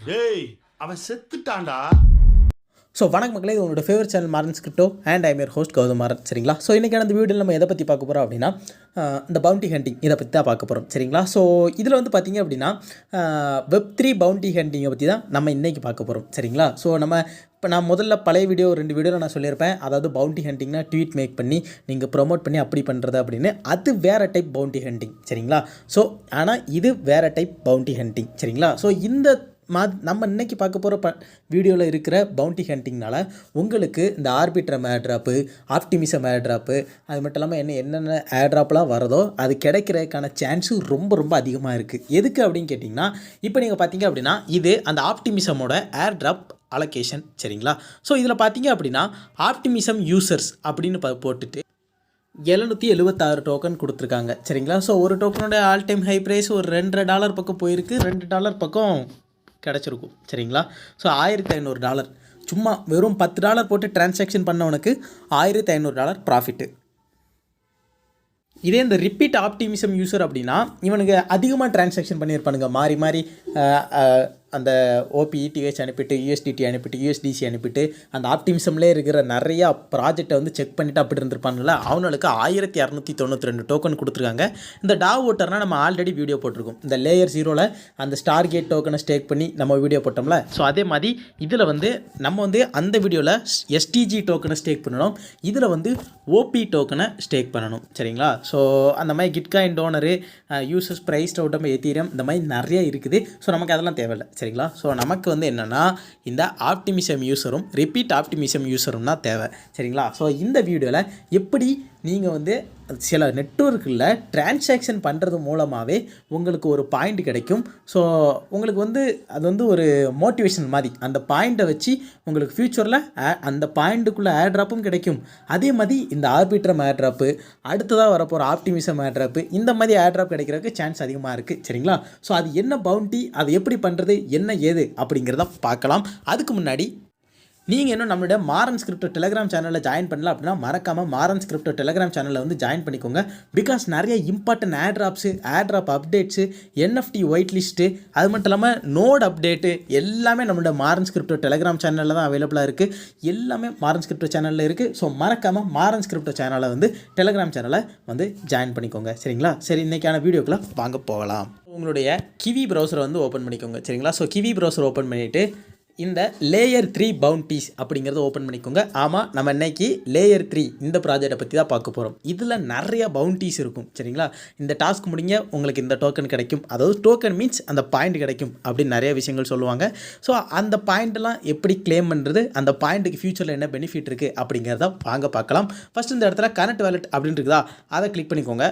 டேய் அவன் செத்துட்டான்டா. ஸோ வணக்கம் மக்களே, இது உங்களோட favourite channel Maran Scripto and I'm your host Gautham Maran. சரிங்களா? ஸோ இன்றைக்கான இந்த வீடியோவில் நம்ம எதை பற்றி பார்க்க போகிறோம் அப்படின்னா இந்த பவுண்டி ஹண்டிங் இதை பற்றி தான் பார்க்க போகிறோம். சரிங்களா? ஸோ இதில் வந்து பார்த்திங்க அப்படின்னா வெப்3 பவுண்டி ஹண்டிங்கை பற்றி தான் நம்ம இன்றைக்கி பார்க்க போகிறோம். சரிங்களா? ஸோ இப்போ நான் முதல்ல பழைய வீடியோ 2 வீடியோவில் நான் சொல்லியிருப்பேன். அதாவது பவுண்டி ஹண்டிங்னா ட்வீட் மேக் பண்ணி நீங்கள் ப்ரொமோட் பண்ணி அப்படி பண்ணுறது அப்படின்னு. அது வேறு டைப் பவுண்டி ஹண்டிங். சரிங்களா? ஸோ ஆனால் இது வேறு டைப் பவுண்டி ஹண்டிங். சரிங்களா? ஸோ இந்த நம்ம இன்றைக்கி பார்க்க போகிற வீடியோவில் இருக்கிற பவுண்டி ஹண்டிங்னால உங்களுக்கு இந்த ஆர்பிட்ரம் ஏர்ட்ராப்பு, ஆப்டிமிசம் ஏர்ட்ராப்பு, அது மட்டும் இல்லாமல் என்னென்ன ஏர்ட்ராப்லாம் வரதோ அது கிடைக்கிறதுக்கான சான்ஸு ரொம்ப அதிகமாக இருக்குது. எதுக்கு அப்படின்னு கேட்டிங்கன்னா, இப்போ நீங்கள் பார்த்தீங்க அப்படின்னா இது அந்த ஆப்டிமிசமோட ஏர்ட்ராப் அலோகேஷன். சரிங்களா? ஸோ இதில் பார்த்தீங்க அப்படின்னா ஆப்டிமிசம் யூசர்ஸ் அப்படின்னு போட்டுட்டு 776 டோக்கன் கொடுத்துருக்காங்க. சரிங்களா? ஸோ ஒரு டோக்கனோட ஆல் டைம் ஹை ப்ரைஸ் ஒரு $2 பக்கம் போயிருக்கு, $2 பக்கம் கிடச்சிருக்கும். சரிங்களா? ஸோ $1500 சும்மா வெறும் $10 போட்டு டிரான்சாக்ஷன் பண்ணவனுக்கு $1500 ப்ராஃபிட்டு. இதே இந்த ரிப்பீட் ஆப்டிமிசம் யூசர் அப்படின்னா இவனுக்கு அதிகமாக டிரான்சாக்ஷன் பண்ணியிருப்பானுங்க. மாறி அந்த ஓபிஇடிஹெச் அனுப்பிட்டு, யூஎஸ்டிடி அனுப்பிட்டு, யூஎஸ்டிசி அனுப்பிட்டு, அந்த ஆப்டிமிசம்லேயே இருக்கிற நிறையா ப்ராஜெக்டை வந்து செக் பண்ணிவிட்டு அப்படி இருந்திருப்பானுங்கள. அவனுக்கு 1292 டோக்கன் கொடுத்துருக்காங்க. இந்த டாவ் ஓட்டர்னால் நம்ம ஆல்ரெடி வீடியோ போட்டிருக்கோம். இந்த லேயர் 0ல் அந்த ஸ்டார் கேட் டோக்கனை ஸ்டேக் பண்ணி நம்ம வீடியோ போட்டோம்ல. ஸோ அதே மாதிரி இதில் வந்து நம்ம வந்து அந்த வீடியோவில் எஸ்டிஜி டோக்கனை ஸ்டேக் பண்ணணும், இதில் வந்து ஓபி டோக்கனை ஸ்டேக் பண்ணணும். சரிங்களா? ஸோ அந்த மாதிரி கிட்காயின் டோனரு, யூசர்ஸ் ப்ரைஸ் டவுட்டம், எத்தீரியம், இந்த மாதிரி நிறைய இருக்குது. ஸோ நமக்கு அதெல்லாம் தேவையில்லை. சரிங்களா? ஸோ நமக்கு வந்து என்னென்னா இந்த ஆப்டிமிசம் யூஸரும் ரிப்பீட் ஆப்டிமிசம் யூஸரும் தான் தேவை. சரிங்களா? ஸோ இந்த வீடியோவில் எப்படி நீங்கள் வந்து சில நெட்வொர்க்கில் டிரான்சாக்ஷன் பண்ணுறது மூலமாகவே உங்களுக்கு ஒரு பாயிண்ட் கிடைக்கும். ஸோ உங்களுக்கு வந்து அது வந்து ஒரு மோட்டிவேஷன் மாதிரி. அந்த பாயிண்ட்டை வச்சு உங்களுக்கு ஃப்யூச்சரில் அந்த பாயிண்ட்டுக்குள்ளே ஏர்ட்ராப்பும் கிடைக்கும். அதே மாதிரி இந்த ஆர்பிட்ரம் ஏர்ட்ராப்பு, அடுத்ததாக வரப்போகிற ஆப்டிமிசம் ஏர்ட்ராப்பு, இந்த மாதிரி ஏர்ட்ராப் கிடைக்கிறதுக்கு சான்ஸ் அதிகமாக இருக்குது. சரிங்களா? ஸோ அது என்ன பவுண்டி, அது எப்படி பண்ணுறது, என்ன ஏது அப்படிங்கிறத பார்க்கலாம். அதுக்கு முன்னாடி நீங்கள் இன்னும் நம்மளுடைய மாரன் ஸ்கிரிப்டோ டெலிகிராம் சேனலில் ஜாயின் பண்ணல அப்படின்னா மறக்காமல் மாரன் ஸ்கிரிப்டோ டெலிகிராம் சேனலில் வந்து ஜாயின் பண்ணிக்கோங்க. பிகாஸ் நிறைய important airdrops, airdrop updates, NFT white list, அது மட்டும் இல்லாமல் நோட் அப்டேட்டு எல்லாமே நம்மளுடைய மாரன் ஸ்கிரிப்டோ டெலிகிராம் சேனலில் தான் அவைலபிளாக இருக்குது. எல்லாமே மாரன் ஸ்கிரிப்டோ சேனலில் இருக்குது. ஸோ மறக்காமல் மாரன் ஸ்கிரிப்டோ சேனலை வந்து டெலிகிராம் சேனலை வந்து ஜாயின் பண்ணிக்கோங்க. சரிங்களா? சரி, இன்றைக்கான வீடியோக்குள்ளே வாங்க போகலாம். உங்களுடைய கிவி ப்ரௌசரை வந்து ஓப்பன் பண்ணிக்கோங்க. சரிங்களா? ஸோ கிவி ப்ரௌசர் ஓப்பன் பண்ணிவிட்டு இந்த லேயர் 3 பவுண்டீஸ் அப்படிங்கிறத ஓப்பன் பண்ணிக்கோங்க. ஆமாம், நம்ம இன்றைக்கி லேயர் 3 இந்த ப்ராஜெக்டை பற்றி தான் பார்க்க போகிறோம். இதில் நிறைய பவுண்டீஸ் இருக்கும். சரிங்களா? இந்த டாஸ்க் முடிங்க உங்களுக்கு இந்த டோக்கன் கிடைக்கும், அதாவது டோக்கன் மீன்ஸ் அந்த பாயிண்ட் கிடைக்கும் அப்படின்னு நிறைய விஷயங்கள் சொல்லுவாங்க. ஸோ அந்த பாயிண்ட்டெல்லாம் எப்படி கிளைம் பண்ணுறது, அந்த பாயிண்ட்டுக்கு ஃபியூச்சரில் என்ன பெனிஃபிட் இருக்குது அப்படிங்கிறத வாங்க பார்க்கலாம். ஃபஸ்ட் இந்த இடத்துல கனெக்ட் வாலெட் அப்படின்னு இருக்குதா, அதை கிளிக் பண்ணிக்கோங்க.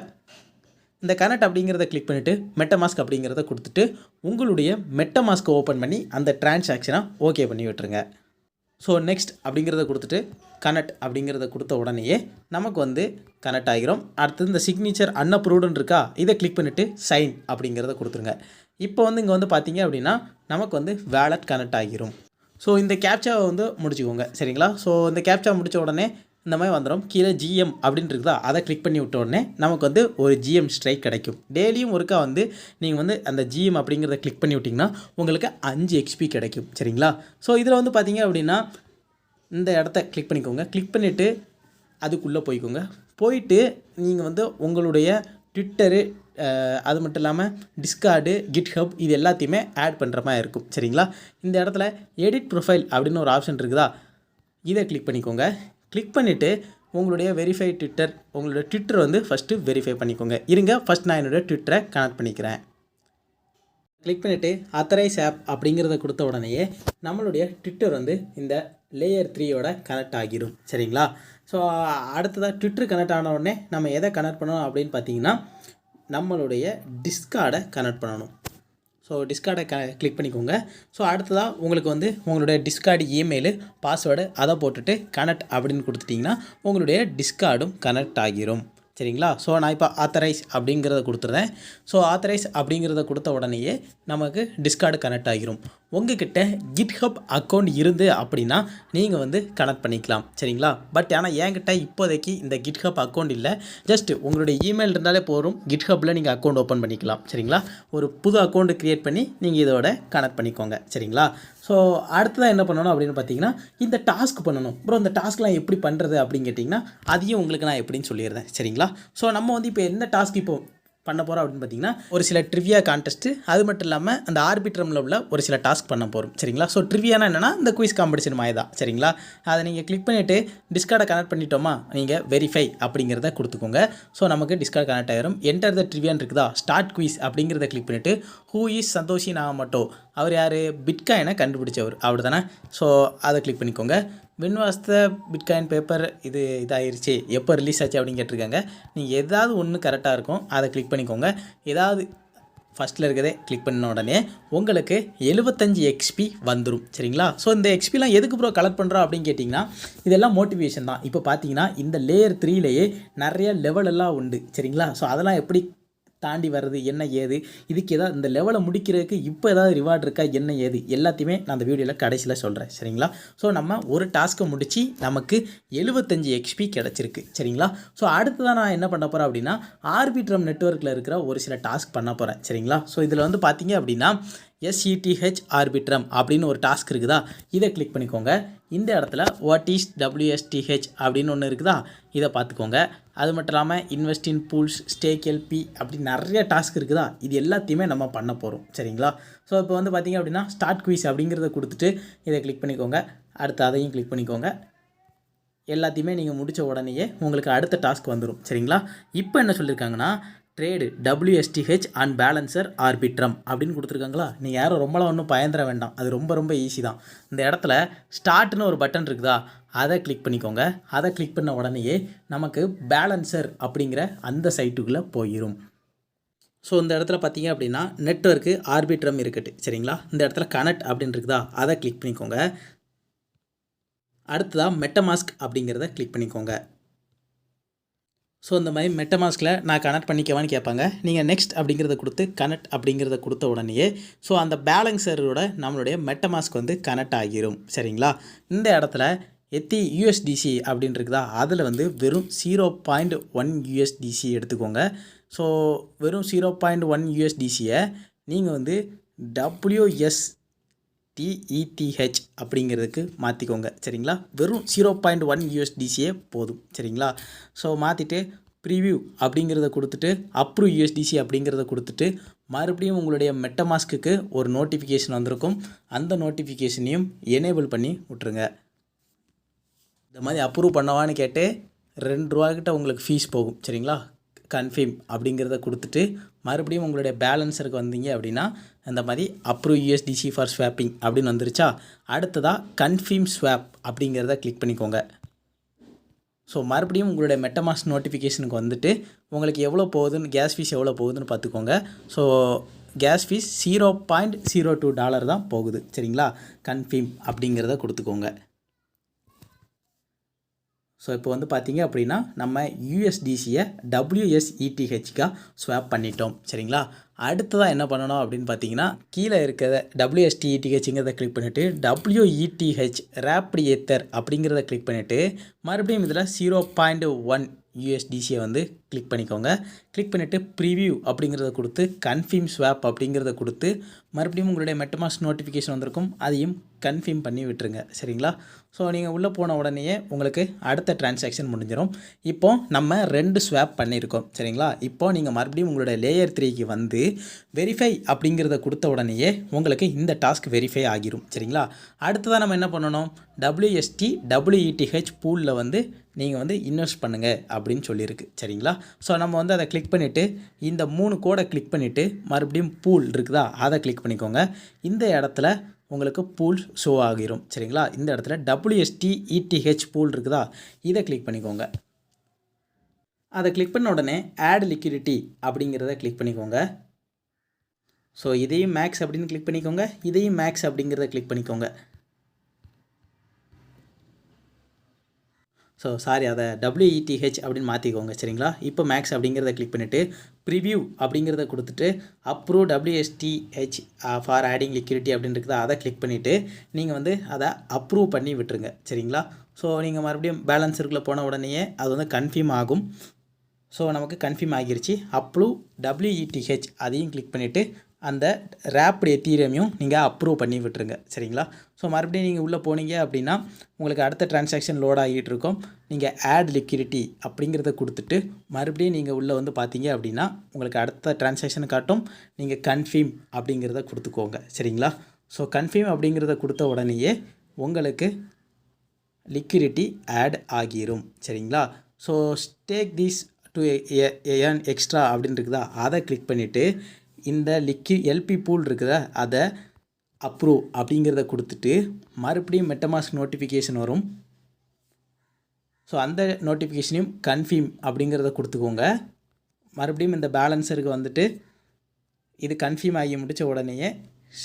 இந்த கனெக்ட் அப்படிங்கிறத கிளிக் பண்ணிவிட்டு மெட்டமாஸ்க் அப்படிங்கிறத கொடுத்துட்டு உங்களுடைய மெட்டமாஸ்க்கை ஓப்பன் பண்ணி அந்த டிரான்சாக்ஷனை ஓகே பண்ணி விட்டுருங்க. ஸோ நெக்ஸ்ட் அப்படிங்கிறத கொடுத்துட்டு கனெக்ட் அப்படிங்கிறத கொடுத்த உடனேயே நமக்கு வந்து கனெக்ட் ஆகிரும். அடுத்து இந்த சிக்னேச்சர் அன்அப்ரூவ்டுன்னு இருக்கா, இதை கிளிக் பண்ணிவிட்டு சைன் அப்படிங்கிறத கொடுத்துருங்க. இப்போ வந்து இங்கே வந்து பார்த்தீங்க அப்படின்னா நமக்கு வந்து வேலட் கனெக்ட் ஆகிரும். ஸோ இந்த கேப்சாவை வந்து முடிச்சுக்கோங்க. சரிங்களா? ஸோ இந்த கேப்சா முடித்த உடனே இந்த மாதிரி வந்துடும். கீழே ஜிஎம் அப்படின்னு இருக்குதா, அதை கிளிக் பண்ணி விட்ட உடனே நமக்கு வந்து ஒரு ஜிஎம் ஸ்ட்ரைக் கிடைக்கும். டெய்லியும் ஒருக்கா வந்து நீங்கள் வந்து அந்த ஜிஎம் அப்படிங்கிறத கிளிக் பண்ணி விட்டிங்கன்னா உங்களுக்கு 5 XP கிடைக்கும். சரிங்களா? ஸோ இதில் வந்து பார்த்தீங்க அப்படின்னா இந்த இடத்த கிளிக் பண்ணிக்கோங்க. கிளிக் பண்ணிவிட்டு அதுக்குள்ளே போய்க்கோங்க. போயிட்டு நீங்கள் வந்து உங்களுடைய ட்விட்டரு, அது மட்டும் இல்லாமல் டிஸ்கார்டு, கிட்ஹப், இது எல்லாத்தையுமே ஆட் பண்ணுற மாதிரி இருக்கும். சரிங்களா? இந்த இடத்துல எடிட் ப்ரொஃபைல் அப்படின்னு ஒரு ஆப்ஷன் இருக்குதா, இதை கிளிக் பண்ணிக்கோங்க. கிளிக் பண்ணிவிட்டு உங்களுடைய வெரிஃபை ட்விட்டர், உங்களுடைய ட்விட்டர் வந்து ஃபஸ்ட்டு வெரிஃபை பண்ணிக்கோங்க. இருங்க, ஃபஸ்ட் நான் என்னுடைய ட்விட்டரை கனெக்ட் பண்ணிக்கிறேன். கிளிக் பண்ணிவிட்டு ஆத்தரைஸ் ஆப் அப்படிங்கிறத கொடுத்த உடனேயே நம்மளுடைய ட்விட்டர் வந்து இந்த லேயர் 3யோட கனெக்ட் ஆகிடும். சரிங்களா? ஸோ அடுத்ததாக ட்விட்டர் கனெக்ட் ஆன உடனே நம்ம எதை கனெக்ட் பண்ணணும் அப்படின்னு பார்த்தீங்கன்னா நம்மளுடைய டிஸ்கார்டை கனெக்ட் பண்ணணும். ஸோ டிஸ்கார்டை கிளிக் பண்ணிக்கோங்க. ஸோ அடுத்ததாக உங்களுக்கு வந்து உங்களுடைய டிஸ்கார்டு இமெயிலு, பாஸ்வேர்டு அதை போட்டுட்டு கனெக்ட் அப்படின்னு கொடுத்துட்டிங்கன்னா உங்களுடைய டிஸ்கார்டும் கனெக்ட் ஆகிரும். சரிங்களா? ஸோ நான் இப்போ ஆத்தரைஸ் அப்படிங்கிறத கொடுத்துருந்தேன். ஸோ ஆத்தரைஸ் அப்படிங்கிறத கொடுத்த உடனேயே நமக்கு டிஸ்கார்டு கனெக்ட் ஆகிரும். உங்ககிட்ட கிட்ஹப் அக்கௌண்ட் இருந்து அப்படின்னா நீங்கள் வந்து கனெக்ட் பண்ணிக்கலாம் சரிங்களா. பட் ஆனால் என்கிட்ட இப்போதைக்கு இந்த கிட்ஹப் அக்கௌண்ட் இல்லை. ஜஸ்ட் உங்களுடைய இமெயில் இருந்தாலே போதும், கிட்ஹப்பில் நீங்கள் அக்கௌண்ட் ஓப்பன் பண்ணிக்கலாம் சரிங்களா. ஒரு புது அக்கௌண்ட் க்ரியேட் பண்ணி நீங்கள் இதோட கனெக்ட் பண்ணிக்கோங்க சரிங்களா. ஸோ அடுத்ததாக என்ன பண்ணணும் அப்படின்னு பார்த்தீங்கன்னா இந்த டாஸ்க் பண்ணணும். அப்புறம் இந்த டாஸ்க்லாம் எப்படி பண்ணுறது அப்படின்னு கேட்டிங்கன்னா அதையும் உங்களுக்கு நான் எப்படின்னு சொல்லிடுறேன் சரிங்களா. ஸோ நம்ம வந்து இப்போ என்ன டாஸ்க் இப்போ பண்ண போகிறோம் அப்படின்னு பார்த்தீங்கன்னா ஒரு சில ட்ரிவியா கான்டெஸ்ட்டு, அது மட்டும் இல்லாமல் அந்த ஆர்பிட்ரமில் உள்ள ஒரு சில டாஸ்க் பண்ண போகிறோம் சரிங்களா. ஸோ ட்ரிவியானா என்னென்னா இந்த குயிஸ் காம்படிஷன் மாதிரி தான் சரிங்களா. அதை நீங்கள் கிளிக் பண்ணிவிட்டு டிஸ்கார்டை கனெக்ட் பண்ணிட்டோமா, நீங்கள் வெரிஃபை அப்படிங்கிறத கொடுத்துக்கோங்க. ஸோ நமக்கு டிஸ்கார்ட் கனெக்ட் ஆயிரும். என்டர் த ட்ரிவியான் இருக்குதா, ஸ்டார்ட் குயிஸ் அப்படிங்கிறத கிளிக் பண்ணிவிட்டு ஹூ இஸ் சந்தோஷி நாகமட்டோ, அவர் யார், பிட்காயினை கண்டுபிடிச்சவர் அவர் தானே. ஸோ அதை கிளிக் பண்ணிக்கோங்க. Win was the bitcoin paper, இது இதாகிருச்சு, எப்போ ரிலீஸ் ஆச்சு அப்படின்னு கேட்டிருக்காங்க. நீங்கள் ஏதாவது ஒன்று கரெக்டாக இருக்கும் அதை கிளிக் பண்ணிக்கோங்க. ஏதாவது ஃபஸ்ட்டில் இருக்கிறதே கிளிக் பண்ண உடனே உங்களுக்கு 75 XP வந்துடும் சரிங்களா. ஸோ இந்த எக்ஸ்பிலாம் எதுக்கு ப்ரோ கலெக்ட் பண்ணுறோம் அப்படின்னு கேட்டிங்கன்னா இதெல்லாம் மோட்டிவேஷன் தான். இப்போ பார்த்தீங்கன்னா இந்த லேயர் 3லேயே நிறைய லெவல் எல்லாம் உண்டு சரிங்களா. ஸோ அதெல்லாம் எப்படி தாண்டி வர்றது என்ன ஏது, இதுக்கு ஏதாவது இந்த லெவலை முடிக்கிறதுக்கு இப்போ ஏதாவது ரிவார்டு இருக்கா என்ன ஏது எல்லாத்தையுமே நான் அந்த வீடியோவில் கடைசியில் சொல்கிறேன் சரிங்களா. ஸோ நம்ம ஒரு டாஸ்க்கை முடித்து நமக்கு 75 XP கிடச்சிருக்கு சரிங்களா. ஸோ அடுத்ததான் நான் என்ன பண்ண போகிறேன் அப்படின்னா ஆர்பிட்ரம் நெட்வொர்க்கில் இருக்கிற ஒரு சில டாஸ்க் பண்ண போகிறேன் சரிங்களா. ஸோ இதில் வந்து பார்த்தீங்க அப்படின்னா SETH ஆர்பிட்ரம் அப்படின்னு ஒரு டாஸ்க் இருக்குதா, இதை கிளிக் பண்ணிக்கோங்க. இந்த இடத்துல வாட் இஸ் WSTH அப்படின்னு ஒன்று இருக்குதா, இதை பார்த்துக்கோங்க. அது மட்டும் இல்லாமல் invest in pools, stake LP அப்படி நிறைய டாஸ்க் இருக்குதா, இது எல்லாத்தையுமே நம்ம பண்ண போகிறோம் சரிங்களா. ஸோ இப்போ வந்து பார்த்திங்க அப்படின்னா ஸ்டார்ட் குயிஸ் அப்படிங்கிறத கொடுத்துட்டு இதை கிளிக் பண்ணிக்கோங்க. அடுத்து அதையும் கிளிக் பண்ணிக்கோங்க. எல்லாத்தையுமே நீங்கள் முடித்த உடனேயே உங்களுக்கு அடுத்த டாஸ்க் வந்துடும் சரிங்களா. இப்போ என்ன சொல்லியிருக்காங்கன்னா trade WSTH and balancer Arbitrum அப்படின்னு கொடுத்துருக்காங்களா. நீங்கள் யாரும் ரொம்பலாம் ஒன்றும் பயந்துட வேண்டாம், அது ரொம்ப ஈஸி தான். இந்த இடத்துல ஸ்டார்ட்னு ஒரு பட்டன் இருக்குதா, அதை கிளிக் பண்ணிக்கோங்க. அதை கிளிக் பண்ண உடனேயே நமக்கு பேலன்சர் அப்படிங்கிற அந்த சைட்டுக்குள்ளே போயிடும். ஸோ இந்த இடத்துல பார்த்தீங்க அப்படின்னா நெட்வொர்க்கு ஆர்பிட்ரம் இருக்கட்டு சரிங்களா. இந்த இடத்துல கனெக்ட் அப்படின்னு இருக்குதா, அதை கிளிக் பண்ணிக்கோங்க. அடுத்ததாக மெட்டமாஸ்க் அப்படிங்கிறத கிளிக் பண்ணிக்கோங்க. ஸோ இந்த மாதிரி மெட்டமாஸ்கில் நான் கனெக்ட் பண்ணிக்கவான்னு கேட்பாங்க. நீங்கள் நெக்ஸ்ட் அப்படிங்கிறத கொடுத்து கனெக்ட் அப்படிங்கிறத கொடுத்த உடனேயே ஸோ அந்த பேலன்சரோட நம்மளுடைய மெட்டமாஸ்க் வந்து கனெக்ட் ஆகிரும் சரிங்களா. இந்த இடத்துல எத்தி USDC அப்படின்னு இருக்குதா, அதில் வந்து வெறும் 0.1 USDC எடுத்துக்கோங்க. ஸோ வெறும் 0.1 USDCயை நீங்கள் வந்து WSTETH அப்படிங்கிறதுக்கு மாற்றிக்கோங்க சரிங்களா. வெறும் 0.1 USDCயே போதும் சரிங்களா. ஸோ மாற்றிட்டு ப்ரீவியூ அப்படிங்கிறத கொடுத்துட்டு அப்ரூவ் USDC அப்படிங்கிறத கொடுத்துட்டு மறுபடியும் உங்களுடைய மெட்டமாஸ்க்கு ஒரு நோட்டிஃபிகேஷன் வந்திருக்கும். அந்த நோட்டிஃபிகேஷனையும் எனேபிள் பண்ணி விட்ருங்க. இந்த மாதிரி அப்ரூவ் பண்ணவான்னு கேட்டு ₹2 உங்களுக்கு ஃபீஸ் போகும் சரிங்களா. கன்ஃபர்ம் அப்படிங்கிறத கொடுத்துட்டு மறுபடியும் உங்களுடைய பேலன்ஸருக்கு வந்தீங்க அப்படின்னா அந்த மாதிரி அப்ரூவ் USDC ஃபார் ஸ்வாப்பிங் அப்படின்னு வந்துருச்சா. அடுத்ததாக கன்ஃபர்ம் ஸ்வாப் அப்படிங்கிறத கிளிக் பண்ணிக்கோங்க. ஸோ மறுபடியும் உங்களுடைய மெட்டமாஸ்க் நோட்டிஃபிகேஷனுக்கு வந்துட்டு உங்களுக்கு எவ்வளோ போகுதுன்னு, கேஸ் ஃபீஸ் எவ்வளோ போகுதுன்னு பார்த்துக்கோங்க. ஸோ கேஸ் ஃபீஸ் $0.02 தான் போகுது சரிங்களா. கன்ஃபர்ம் அப்படிங்கிறத கொடுத்துக்கோங்க. ஸோ இப்போ வந்து பார்த்தீங்க அப்படின்னா நம்ம USDCயை WSETHக்காக ஸ்வாப் பண்ணிட்டோம் சரிங்களா. அடுத்ததாக என்ன பண்ணணும் அப்படின்னு பார்த்தீங்கன்னா கீழே இருக்கிற WSTETHங்கிறத கிளிக் பண்ணிவிட்டு WETH ரேப்பிட் ஏத்தர் அப்படிங்கிறத கிளிக் பண்ணிவிட்டு மறுபடியும் இதில் 0.1 USDCயை வந்து கிளிக் பண்ணிக்கோங்க. கிளிக் பண்ணிவிட்டு ப்ரீவியூ அப்படிங்கிறத கொடுத்து கன்ஃபர்ம் ஸ்வாப் அப்படிங்கிறத கொடுத்து மறுபடியும் உங்களுடைய மெட்டமாஸ்க் நோட்டிஃபிகேஷன் வந்திருக்கும், அதையும் கன்ஃபர்ம் பண்ணி விட்டுருங்க சரிங்களா. ஸோ நீங்கள் உள்ளே போன உடனேயே உங்களுக்கு அடுத்த டிரான்சாக்ஷன் முடிஞ்சிடும். இப்போது நம்ம 2 ஸ்வாப் பண்ணியிருக்கோம் சரிங்களா. இப்போது நீங்கள் மறுபடியும் உங்களுடைய லேயர் 3க்கு வந்து வெரிஃபை அப்படிங்கிறத கொடுத்த உடனேயே உங்களுக்கு இந்த டாஸ்க் வெரிஃபை ஆகிரும் சரிங்களா. அடுத்ததாக நம்ம என்ன பண்ணணும், WSTETH பூலில் வந்து நீங்கள் வந்து இன்வெஸ்ட் பண்ணுங்கள் அப்படின்னு சொல்லியிருக்கு சரிங்களா. ஸோ நம்ம வந்து அதை கிளிக் பண்ணிவிட்டு இந்த 3 கோடை கிளிக் பண்ணிவிட்டு மறுபடியும் பூல் இருக்குதா, அதை கிளிக் பண்ணிக்கோங்க. இந்த இடத்துல உங்களுக்கு பூல் ஷோ ஆகிரும் சரிங்களா. இந்த இடத்துல WSTETH பூல் இருக்குதா, இதை கிளிக் பண்ணிக்கோங்க. அதை கிளிக் பண்ண உடனே ஆட் லிக்விடிட்டி அப்படிங்கிறத கிளிக் பண்ணிக்கோங்க. ஸோ இதையும் மேக்ஸ் அப்படின்னு கிளிக் பண்ணிக்கோங்க, இதையும் மேக்ஸ் அப்படிங்கிறத கிளிக் பண்ணிக்கோங்க. ஸோ சாரி அதை WETH அப்படின்னு மாற்றிக்கோங்க சரிங்களா. இப்போ மேக்ஸ் அப்படிங்கிறத கிளிக் பண்ணிவிட்டு ப்ரிவ்யூ அப்படிங்கிறத கொடுத்துட்டு approve WSTH for adding liquidity அப்படின்னு இருக்குது அதை கிளிக் பண்ணிவிட்டு நீங்கள் வந்து அதை அப்ரூவ் பண்ணி விட்டுருங்க சரிங்களா. ஸோ நீங்கள் மறுபடியும் பேலன்ஸ் இருக்குள்ள போன உடனேயே அது வந்து கன்ஃபார்ம் ஆகும். ஸோ நமக்கு கன்ஃபார்ம் ஆகிருச்சு. அப்ரூவ் WETH அதையும் கிளிக் பண்ணிவிட்டு அந்த ரேப்பிட் எத்தீரியமையும் நீங்கள் அப்ரூவ் பண்ணி விட்டுருங்க சரிங்களா. ஸோ மறுபடியும் நீங்கள் உள்ளே போனீங்க அப்படின்னா உங்களுக்கு அடுத்த டிரான்சாக்ஷன் லோட் ஆகிட்டு இருக்கும். நீங்கள் ஆட் லிக்விடிட்டி அப்படிங்கிறத கொடுத்துட்டு மறுபடியும் நீங்கள் உள்ளே வந்து பார்த்தீங்க அப்படின்னா உங்களுக்கு அடுத்த டிரான்சாக்ஷன் காட்டும். நீங்கள் கன்ஃபார்ம் அப்படிங்கிறத கொடுத்துக்கோங்க சரிங்களா. ஸோ கன்ஃபார்ம் அப்படிங்கிறத கொடுத்த உடனேயே உங்களுக்கு லிக்விடிட்டி ஆட் ஆகிரும் சரிங்களா. So stake this to earn extra அப்படின்னு இருக்குதா அதை கிளிக் பண்ணிவிட்டு இந்த LP பூல் இருக்குதா அதை அப்ரூவ் அப்படிங்கிறத கொடுத்துட்டு மறுபடியும் மெட்டமாஸ்க் நோட்டிஃபிகேஷன் வரும். ஸோ அந்த நோட்டிஃபிகேஷனையும் கன்ஃபார்ம் அப்படிங்கிறத கொடுத்துக்கோங்க. மறுபடியும் இந்த பேலன்ஸருக்கு வந்துட்டு இது கன்ஃபார்ம் ஆகி முடித்த உடனேயே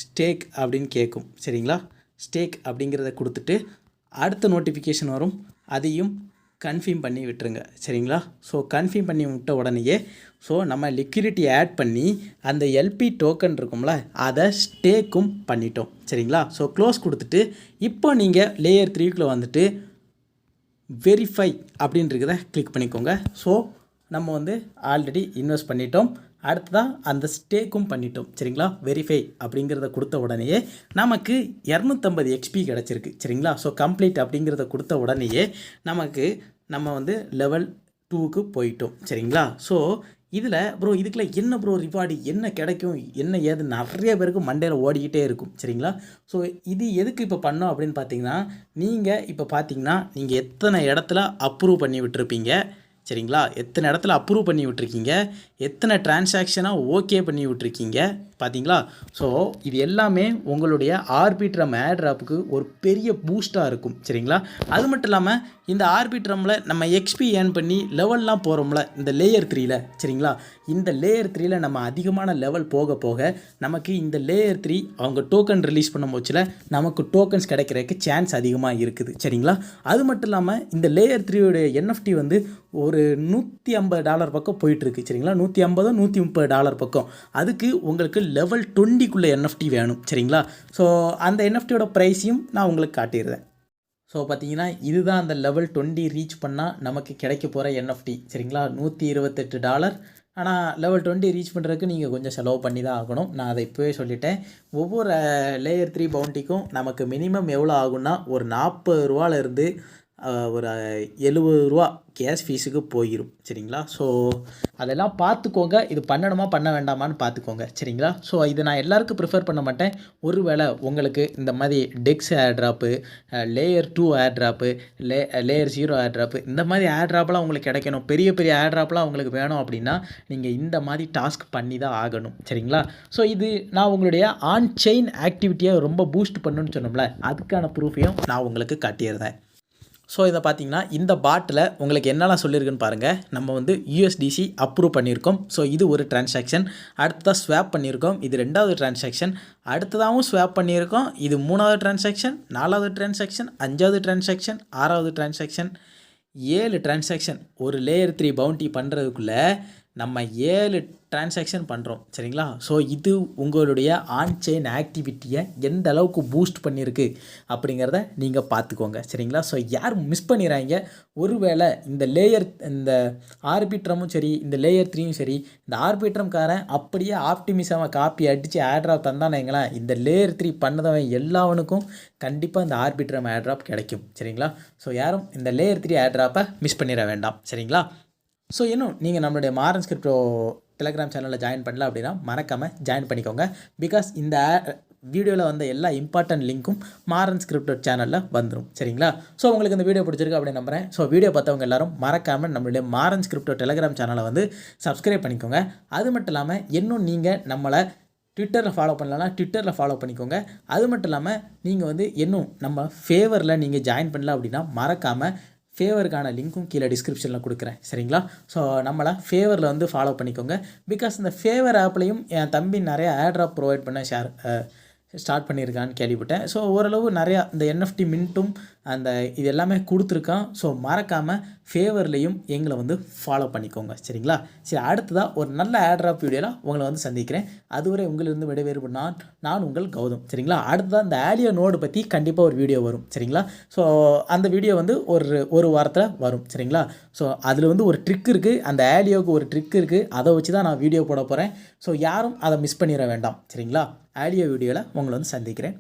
ஸ்டேக் அப்படின்னு கேட்கும் சரிங்களா. ஸ்டேக் அப்படிங்கிறத கொடுத்துட்டு அடுத்த நோட்டிஃபிகேஷன் வரும், அதையும் கன்ஃபார்ம் பண்ணி விட்டுருங்க சரிங்களா. ஸோ கன்ஃபார்ம் பண்ணி விட்ட உடனேயே ஸோ நம்ம லிக்விடிட்டி ஆட் பண்ணி அந்த LP டோக்கன் இருக்கும்ல அதை ஸ்டேக்கும் பண்ணிட்டோம் சரிங்களா. ஸோ க்ளோஸ் கொடுத்துட்டு இப்போ நீங்கள் லேயர் 3க்குள்ளே வந்துட்டு வெரிஃபை அப்படின்றத கிளிக் பண்ணிக்கோங்க. ஸோ நம்ம வந்து ஆல்ரெடி இன்வெஸ்ட் பண்ணிட்டோம், அடுத்ததான் அந்த ஸ்டேக்கும் பண்ணிட்டோம் சரிங்களா. வெரிஃபை அப்படிங்கிறத கொடுத்த உடனேயே நமக்கு 250 XP கிடச்சிருக்கு சரிங்களா. ஸோ கம்ப்ளீட் அப்படிங்கிறத கொடுத்த உடனேயே நமக்கு நம்ம வந்து லெவல் 2க்கு போயிட்டோம் சரிங்களா. ஸோ இதில் ப்ரோ இதுக்குள்ள என்ன ப்ரோ ரிவார்டு என்ன கிடைக்கும் என்ன ஏது நிறைய பேருக்கு மண்டையில் ஓடிக்கிட்டே இருக்கும் சரிங்களா. ஸோ இது எதுக்கு இப்போ பண்ணோம் அப்படின்னு பார்த்தீங்கன்னா நீங்கள் இப்போ பார்த்தீங்கன்னா நீங்கள் எத்தனை இடத்துல அப்ரூவ் பண்ணி விட்டுருப்பீங்க சரிங்களா. எத்தனை இடத்துல அப்ரூவ் பண்ணி விட்டுருக்கீங்க, எத்தனை டிரான்சாக்ஷனாக ஓகே பண்ணி விட்டுருக்கீங்க பார்த்தீங்களா. ஸோ இது எல்லாமே உங்களுடைய ஆர்பிட்ரம் ஏர்ட்ராப்புக்கு ஒரு பெரிய பூஸ்ட்டாக இருக்கும் சரிங்களா. அது மட்டும் இல்லாமல் இந்த ஆர்பிட்ரமில் நம்ம XP ஏர்ன் பண்ணி லெவல்லாம் போகிறோம்ல இந்த லேயர் 3ல் சரிங்களா. இந்த லேயர் 3ல் நம்ம அதிகமான லெவல் போக போக நமக்கு இந்த லேயர் 3 அவங்க டோக்கன் ரிலீஸ் பண்ணும் போச்சில் நமக்கு டோக்கன்ஸ் கிடைக்கிறதுக்கு சான்ஸ் அதிகமாக இருக்குது சரிங்களா. அது மட்டும் இல்லாமல் இந்த லேயர் 3 NFT வந்து ஒரு $150 பக்கம் போயிட்டுருக்கு சரிங்களா. $150-130 பக்கம். அதுக்கு உங்களுக்கு லெவல் 20க்குள்ளே NFT வேணும் சரிங்களா. ஸோ அந்த NFTயோட ப்ரைஸையும் நான் உங்களுக்கு காட்டிடுறேன். ஸோ பார்த்தீங்கன்னா இதுதான் அந்த லெவல் 20 ரீச் பண்ணால் நமக்கு கிடைக்க போகிற NFT சரிங்களா. $128. ஆனால் லெவல் 20 ரீச் பண்ணுறதுக்கு நீங்கள் கொஞ்சம் செலவு பண்ணி தான் ஆகணும். நான் அதை இப்போவே சொல்லிட்டேன். ஒவ்வொரு லேயர் 3 பவுண்டிக்கும் நமக்கு மினிமம் எவ்வளோ ஆகும்னா ஒரு $40 ஒரு $70 கேஷ் ஃபீஸுக்கு போயிடும் சரிங்களா. ஸோ அதெல்லாம் பார்த்துக்கோங்க, இது பண்ணணுமா பண்ண வேண்டாமான்னு பார்த்துக்கோங்க சரிங்களா. ஸோ இதை நான் எல்லாருக்கும் ப்ரிஃபர் பண்ண மாட்டேன். ஒருவேளை உங்களுக்கு இந்த மாதிரி டெக்ஸ் airdrop, layer 2 airdrop, layer 0 airdrop இந்த மாதிரி ஏர்ட்ராப்லாம் உங்களுக்கு கிடைக்கணும், பெரிய பெரிய ஏர்ட்ராப்லாம் உங்களுக்கு வேணும் அப்படின்னா நீங்கள் இந்த மாதிரி டாஸ்க் பண்ணி தான் ஆகணும் சரிங்களா. ஸோ இது நான் உங்களுடைய ஆன் செயின் ஆக்டிவிட்டியை ரொம்ப பூஸ்ட் பண்ணணும்னு சொன்னோம்ல, அதுக்கான ப்ரூஃபையும் நான் உங்களுக்கு காட்டியிருந்தேன். ஸோ இதை பார்த்தீங்கன்னா இந்த பாட்டில் உங்களுக்கு என்னெல்லாம் சொல்லியிருக்குன்னு பாருங்கள். நம்ம வந்து USDC அப்ரூவ் பண்ணியிருக்கோம். ஸோ இது ஒரு டிரான்சாக்ஷன். அடுத்ததாக ஸ்வாப் பண்ணியிருக்கோம், இது 2வது டிரான்சாக்ஷன். அடுத்ததாகவும் ஸ்வாப் பண்ணியிருக்கோம், இது 3வது டிரான்சாக்ஷன், 4வது டிரான்சாக்ஷன், 5வது டிரான்சாக்ஷன், 6வது டிரான்சாக்ஷன், 7 டிரான்சாக்ஷன். ஒரு லேயர் 3 பவுண்டி பண்ணுறதுக்குள்ளே நம்ம 7 டிரான்சாக்ஷன் பண்ணுறோம் சரிங்களா. ஸோ இது உங்களுடைய ஆன் செயின் ஆக்டிவிட்டியை எந்த அளவுக்கு பூஸ்ட் பண்ணியிருக்கு அப்படிங்கிறத நீங்கள் பார்த்துக்கோங்க சரிங்களா. ஸோ யாரும் மிஸ் பண்ணிடுறாங்க. ஒருவேளை இந்த ஆர்பிட்ரமும் சரி இந்த லேயர் 3யும் சரி இந்த ஆர்பிட்ரம்காரன் அப்படியே ஆப்டிமிசமாக காப்பி அடித்து ஏர்ட்ராப் தந்தானேங்களா, இந்த லேயர் 3 பண்ணதவன் எல்லாவனுக்கும் கண்டிப்பாக இந்த ஆர்பிட்ரம் ஏர்ட்ராப் கிடைக்கும் சரிங்களா. ஸோ யாரும் இந்த லேயர் 3 ஏர்ட்ராப்பை மிஸ் பண்ணிட வேண்டாம் சரிங்களா. ஸோ இன்னும் நீங்கள் நம்மளுடைய மாரன்ஸ் கிரிப்டோ டெலகிராம் சேனலில் ஜாயின் பண்ணல அப்படின்னா மறக்காமல் ஜாயின் பண்ணிக்கோங்க. பிகாஸ் இந்த வீடியோவில் வந்த எல்லா இம்பார்ட்டன்ட் லிங்க்கும் மாரன்ஸ் கிரிப்டோ சேனலில் வந்துடும் சரிங்களா. ஸோ உங்களுக்கு இந்த வீடியோ பிடிச்சிருக்கு அப்படின்னு நம்புகிறேன். ஸோ வீடியோ பார்த்தவங்க எல்லாரும் மறக்காமல் நம்மளுடைய மாரன்ஸ் கிரிப்டோ டெலகிராம் சேனலை வந்து சப்ஸ்கிரைப் பண்ணிக்கோங்க. அது மட்டும் இல்லாமல் இன்னும் நீங்கள் நம்மளை ட்விட்டரில் ஃபாலோ பண்ணலன்னா ட்விட்டரில் ஃபாலோ பண்ணிக்கோங்க. அது மட்டும் இல்லாமல் நீங்கள் வந்து இன்னும் நம்ம ஃபேவரில் நீங்கள் ஜாயின் பண்ணல அப்படின்னா மறக்காமல் ஃபேவருக்கான லிங்க்கும் கீழே டிஸ்கிரிப்ஷனில் கொடுக்குறேன் சரிங்களா. ஸோ நம்மளை ஃபேவரில் வந்து ஃபாலோ பண்ணிக்கோங்க. பிகாஸ் இந்த ஃபேவர் ஆப்லையும் என் தம்பி நிறைய ஏர்ட்ராப் ப்ரொவைட் பண்ண ஸ்டார்ட் பண்ணியிருக்கான்னு கேள்விப்பட்டேன். ஸோ ஓரளவு நிறையா இந்த NFT மின்ட்டும் அந்த இது எல்லாமே கொடுத்துருக்கான். ஸோ மறக்காமல் ஃபேவர்லேயும் எங்களை வந்து ஃபாலோ பண்ணிக்கோங்க. சரிங்களா? சரி, அடுத்ததாக ஒரு நல்ல ஏர்ட்ராப் வீடியோவில் உங்களை வந்து சந்திக்கிறேன். அதுவரை உங்களிருந்து விடைபெறும் நான் உங்கள் கௌதம். சரிங்களா? அடுத்ததாக இந்த ஆலியோ நோடு பற்றி கண்டிப்பாக ஒரு வீடியோ வரும். சரிங்களா? ஸோ அந்த வீடியோ வந்து ஒரு வாரத்தில் வரும். சரிங்களா? ஸோ அதில் வந்து ஒரு ட்ரிக் இருக்குது, அந்த ஆலியோவுக்கு ஒரு ட்ரிக் இருக்குது, அதை வச்சு தான் நான் வீடியோ போட போகிறேன். ஸோ யாரும் அதை மிஸ் பண்ணிட வேண்டாம். சரிங்களா? ஆலியோ வீடியோவில் உங்களை வந்து சந்திக்கிறேன்.